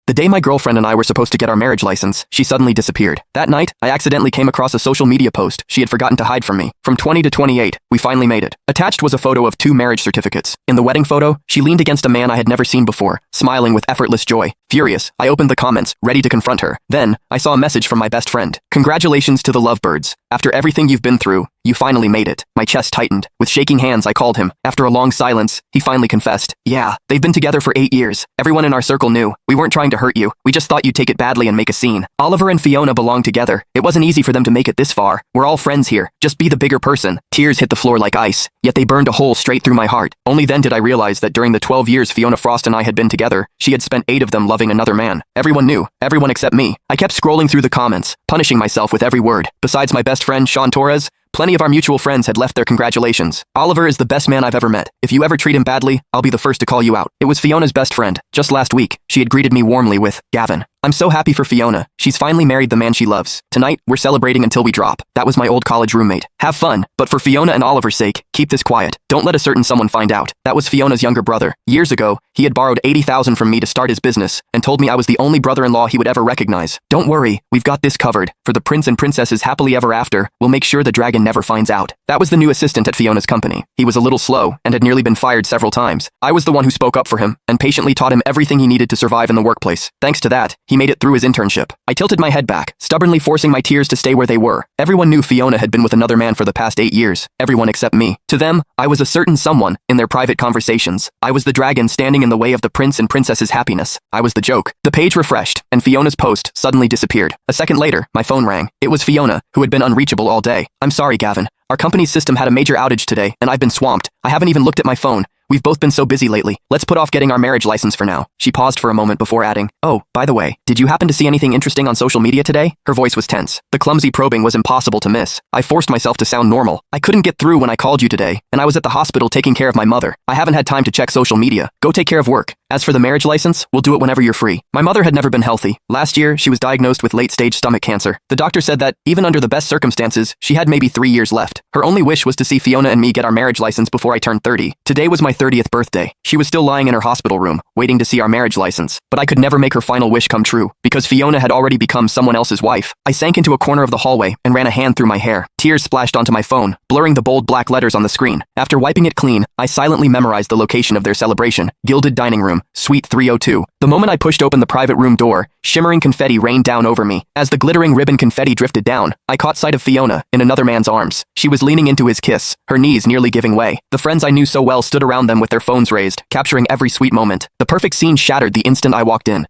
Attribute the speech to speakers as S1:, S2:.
S1: The day my girlfriend and I were supposed to get our marriage license, she suddenly disappeared. That night, I accidentally came across a social media post she had forgotten to hide from me. From 20 to 28, we finally made it. Attached was a photo of 2 marriage certificates. In the wedding photo, she leaned against a man I had never seen before, smiling with effortless joy. Furious, I opened the comments, ready to confront her. Then, I saw a message from my best friend. "Congratulations to the lovebirds. After everything you've been through, you finally made it." My chest tightened. With shaking hands, I called him. After a long silence, he finally confessed. "Yeah, they've been together for 8 years. Everyone in our circle knew. We weren't trying to hurt you. We just thought you'd take it badly and make a scene. Oliver and Fiona belong together. It wasn't easy for them to make it this far. We're all friends here. Just be the bigger person." Tears hit the floor like ice, yet they burned a hole straight through my heart. Only then did I realize that during the 12 years Fiona Frost and I had been together, she had spent 8 of them loving another man. Everyone knew. Everyone except me. I kept scrolling through the comments, punishing myself with every word. Besides my best friend, Sean Torres, plenty of our mutual friends had left their congratulations. "Oliver is the best man I've ever met. If you ever treat him badly, I'll be the first to call you out." It was Fiona's best friend. Just last week, she had greeted me warmly with, "Gavin." I'm so happy for Fiona. She's finally married the man she loves. Tonight, we're celebrating until we drop. That was my old college roommate. Have fun, but for Fiona and Oliver's sake, keep this quiet. Don't let a certain someone find out. That was Fiona's younger brother. Years ago, he had borrowed $80,000 from me to start his business and told me I was the only brother-in-law he would ever recognize. Don't worry, we've got this covered. For the prince and princesses happily ever after, we'll make sure the dragon never finds out. That was the new assistant at Fiona's company. He was a little slow and had nearly been fired several times. I was the one who spoke up for him and patiently taught him everything he needed to survive in the workplace. Thanks to that, he made it through his internship. I tilted my head back, stubbornly forcing my tears to stay where they were. Everyone knew Fiona had been with another man for the past 8 years. Everyone except me. To them, I was a certain someone in their private conversations. I was the dragon standing in the way of the prince and princess's happiness. I was the joke. The page refreshed, and Fiona's post suddenly disappeared. A second later, my phone rang. It was Fiona, who had been unreachable all day. "I'm sorry, Gavin. Our company's system had a major outage today, and I've been swamped. I haven't even looked at my phone. We've both been so busy lately. Let's put off getting our marriage license for now." She paused for a moment before adding, "Oh, by the way, did you happen to see anything interesting on social media today?" Her voice was tense. The clumsy probing was impossible to miss. I forced myself to sound normal. "I couldn't get through when I called you today, and I was at the hospital taking care of my mother. I haven't had time to check social media. Go take care of work. As for the marriage license, we'll do it whenever you're free." My mother had never been healthy. Last year, she was diagnosed with late-stage stomach cancer. The doctor said that, even under the best circumstances, she had maybe 3 years left. Her only wish was to see Fiona and me get our marriage license before I turned 30. Today was my 30th birthday. She was still lying in her hospital room, waiting to see our marriage license. But I could never make her final wish come true, because Fiona had already become someone else's wife. I sank into a corner of the hallway and ran a hand through my hair. Tears splashed onto my phone, blurring the bold black letters on the screen. After wiping it clean, I silently memorized the location of their celebration. Gilded dining room, suite 302. The moment I pushed open the private room door, shimmering confetti rained down over me. As the glittering ribbon confetti drifted down, I caught sight of Fiona in another man's arms. She was leaning into his kiss, her knees nearly giving way. The friends I knew so well stood around them with their phones raised, capturing every sweet moment. The perfect scene shattered the instant I walked in.